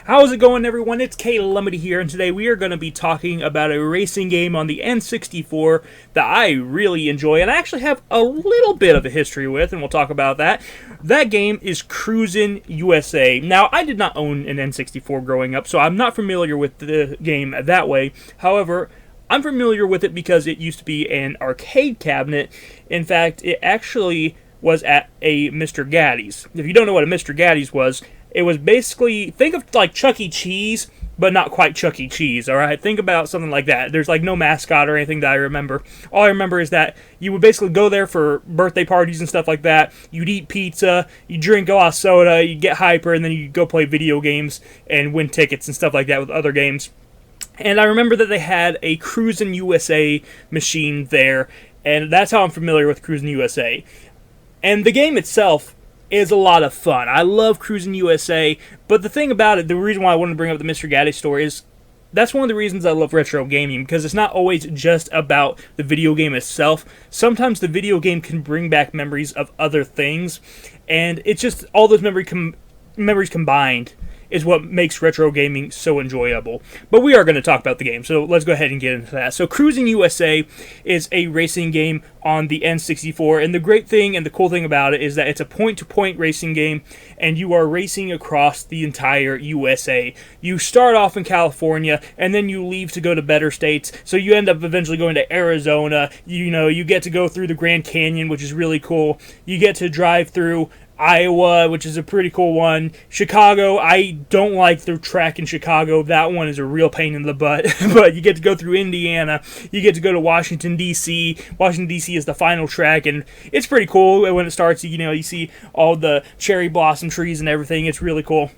How's it going, everyone? It's Calamity here, and today we are going to be talking about a racing game on the N64 that I really enjoy, and I actually have a little bit of a history with, and we'll talk about that. That game is Cruis'n USA. Now, I did not own an N64 growing up, so I'm not familiar with the game that way. However, I'm familiar with it because it used to be an arcade cabinet. In fact, it actually was at a Mr. Gaddy's. If you don't know what a Mr. Gaddy's was, it was basically, think of like Chuck E. Cheese, but not quite Chuck E. Cheese, alright? Think about something like that. There's like no mascot or anything that I remember. All I remember is that you would basically go there for birthday parties and stuff like that. You'd eat pizza, you'd drink a lot of soda, you'd get hyper, and then you'd go play video games and win tickets and stuff like that with other games. And I remember that they had a Cruis'n USA machine there, and that's how I'm familiar with Cruis'n USA. And the game itself is a lot of fun. I love Cruis'n USA, but the thing about it, the reason why I wanted to bring up the Mr. Gaddy story is that's one of the reasons I love retro gaming, because it's not always just about the video game itself. Sometimes the video game can bring back memories of other things, and it's just all those memories combined is what makes retro gaming so enjoyable. But we are going to talk about the game, so let's go ahead and get into that. So Cruis'n USA is a racing game on the N64, and the great thing and the cool thing about it is that it's a point-to-point racing game, and you are racing across the entire USA. You start off in California, and then you leave to go to better states, so you end up eventually going to Arizona. You get to go through the Grand Canyon, which is really cool. You get to drive through Iowa, which is a pretty cool one. Chicago, I don't like the track in Chicago. That one is a real pain in the butt. But you get to go through Indiana. You get to go to Washington, D.C. Washington, D.C. is the final track, and it's pretty cool. When it starts, you see all the cherry blossom trees and everything. It's really cool.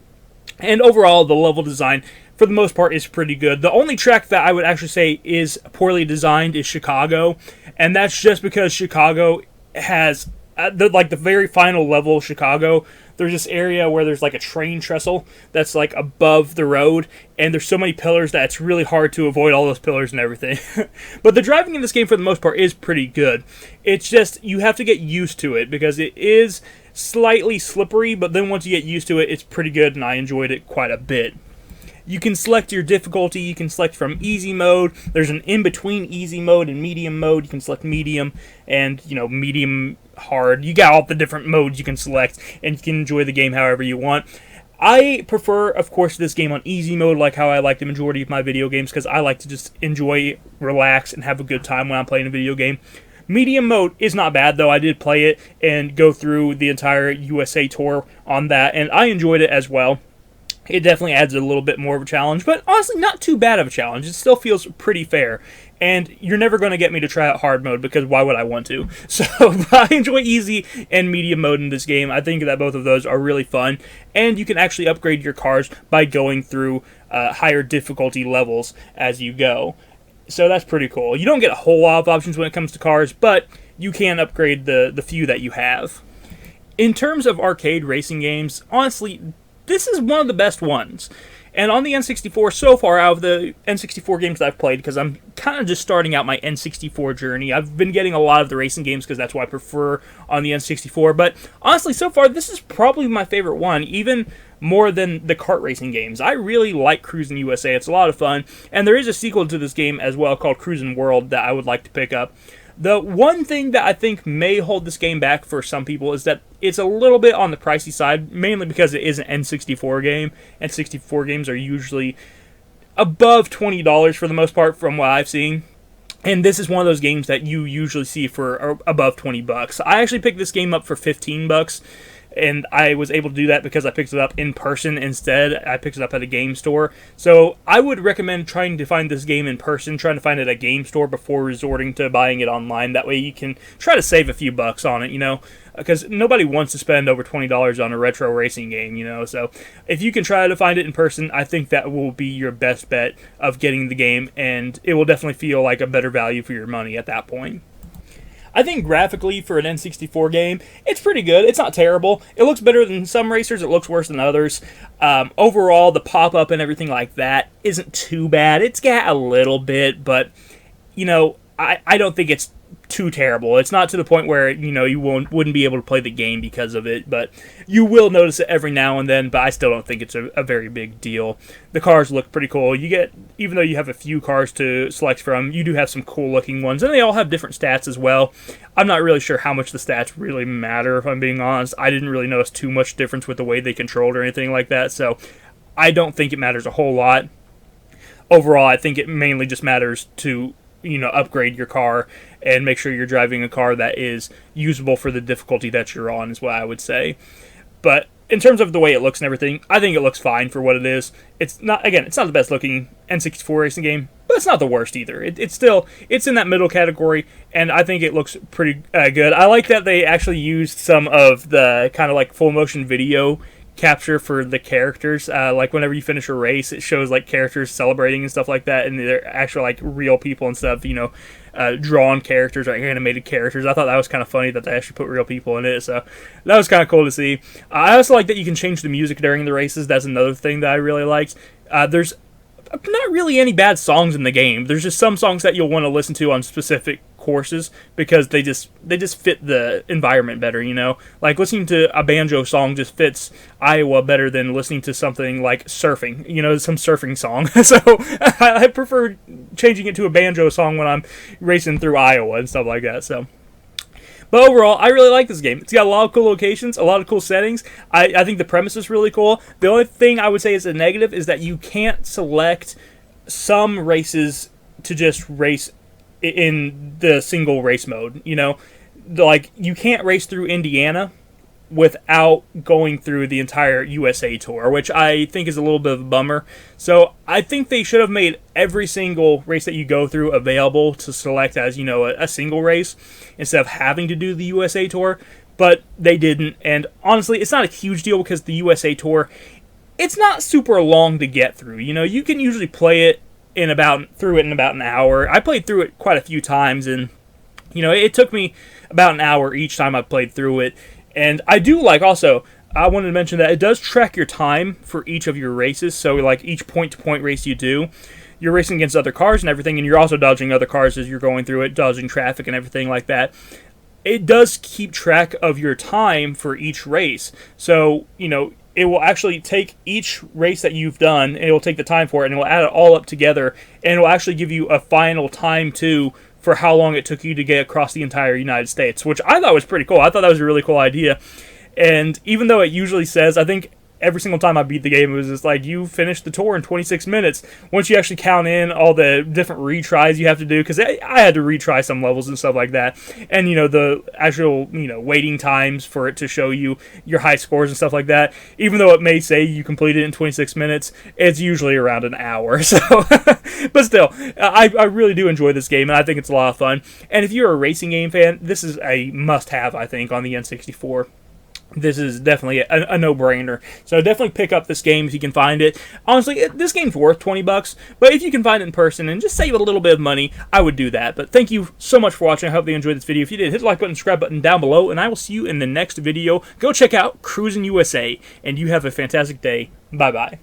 And overall, the level design, for the most part, is pretty good. The only track that I would actually say is poorly designed is Chicago, and that's just because Chicago has the very final level of Chicago, there's this area where there's like a train trestle that's like above the road, and there's so many pillars that it's really hard to avoid all those pillars and everything. But the driving in this game, for the most part, is pretty good. It's just, you have to get used to it, because it is slightly slippery, but then once you get used to it, it's pretty good, and I enjoyed it quite a bit. You can select your difficulty. You can select from easy mode. There's an in-between easy mode and medium mode. You can select medium and, medium hard. You got all the different modes you can select, and you can enjoy the game however you want. I prefer, of course, this game on easy mode, like how I like the majority of my video games, because I like to just enjoy, relax, and have a good time when I'm playing a video game. Medium mode is not bad, though. I did play it and go through the entire USA tour on that, and I enjoyed it as well. It definitely adds a little bit more of a challenge, but honestly not too bad of a challenge. It still feels pretty fair. And you're never going to get me to try out hard mode, because why would I want to? So I enjoy easy and medium mode in this game. I think that both of those are really fun. And you can actually upgrade your cars by going through higher difficulty levels as you go. So that's pretty cool. You don't get a whole lot of options when it comes to cars, but you can upgrade the few that you have. In terms of arcade racing games, honestly, this is one of the best ones. And on the N64, so far, out of the N64 games that I've played, because I'm kind of just starting out my N64 journey, I've been getting a lot of the racing games because that's what I prefer on the N64. But honestly, so far, this is probably my favorite one, even more than the kart racing games. I really like Cruis'n USA. It's a lot of fun. And there is a sequel to this game as well called Cruis'n World that I would like to pick up. The one thing that I think may hold this game back for some people is that it's a little bit on the pricey side, mainly because it is an N64 game. N64 games are usually above $20 for the most part from what I've seen. And this is one of those games that you usually see for above $20. I actually picked this game up for $15. And I was able to do that because I picked it up in person instead. I picked it up at a game store. So I would recommend trying to find this game in person, trying to find it at a game store before resorting to buying it online. That way you can try to save a few bucks on it, because nobody wants to spend over $20 on a retro racing game, So if you can try to find it in person, I think that will be your best bet of getting the game, and it will definitely feel like a better value for your money at that point. I think graphically for an N64 game, it's pretty good. It's not terrible. It looks better than some racers. It looks worse than others. Overall, the pop-up and everything like that isn't too bad. It's got a little bit, but, I don't think it's too terrible. It's not to the point where, you know, you wouldn't be able to play the game because of it, but you will notice it every now and then, but I still don't think it's a very big deal. The cars look pretty cool. You get, even though you have a few cars to select from, you do have some cool looking ones, and they all have different stats as well. I'm not really sure how much the stats really matter, if I'm being honest. I didn't really notice too much difference with the way they controlled or anything like that, so I don't think it matters a whole lot. Overall, I think it mainly just matters to, you know, upgrade your car and make sure you're driving a car that is usable for the difficulty that you're on, is what I would say. But in terms of the way it looks and everything, I think it looks fine for what it is. It's not, again, it's not the best looking N64 racing game, but it's not the worst either. It's in that middle category, and I think it looks pretty good. I like that they actually used some of the kind of like full motion video capture for the characters. Like whenever you finish a race, it shows like characters celebrating and stuff like that, and they're actually like real people and stuff, you know, drawn characters or animated characters. I thought that was kind of funny that they actually put real people in it, so that was kind of cool to see. I also like that you can change the music during the races. That's another thing that I really liked. There's not really any bad songs in the game. There's just some songs that you'll want to listen to on specific courses because they just fit the environment better, you know? Like listening to a banjo song just fits Iowa better than listening to something like surfing, you know, some surfing song. So I prefer changing it to a banjo song when I'm racing through Iowa and stuff like that, so. But overall, I really like this game. It's got a lot of cool locations, a lot of cool settings. I think the premise is really cool. The only thing I would say is a negative is that you can't select some races to just race in the single race mode. You know, like you can't race through Indiana without going through the entire USA tour, which I think is a little bit of a bummer. So I think they should have made every single race that you go through available to select as, you know, a single race instead of having to do the USA tour, but they didn't. And honestly, it's not a huge deal because the USA tour, it's not super long to get through. You know, you can usually play it in about an hour. I played through it quite a few times, and you know, it took me about an hour each time I played through it. And I do like also, I wanted to mention that it does track your time for each of your races. So like each point-to-point race you do, you're racing against other cars and everything, and you're also dodging other cars as you're going through it, dodging traffic and everything like that. It does keep track of your time for each race. So, you know, it will actually take each race that you've done, and it will take the time for it, and it will add it all up together, and it will actually give you a final time too for how long it took you to get across the entire United States, which I thought was pretty cool. I thought that was a really cool idea. And even though it usually says, I think every single time I beat the game, it was just like, you finished the tour in 26 minutes. Once you actually count in all the different retries you have to do, because I had to retry some levels and stuff like that, and, you know, the actual, you know, waiting times for it to show you your high scores and stuff like that, even though it may say you completed it in 26 minutes, it's usually around an hour, so, but still, I really do enjoy this game, and I think it's a lot of fun, and if you're a racing game fan, this is a must-have, I think, on the N64. This is definitely a no-brainer. So definitely pick up this game if you can find it. Honestly, this game's worth $20, but if you can find it in person and just save a little bit of money, I would do that. But thank you so much for watching. I hope you enjoyed this video. If you did, hit the like button, subscribe button down below, and I will see you in the next video. Go check out Cruis'n USA, and you have a fantastic day. Bye-bye.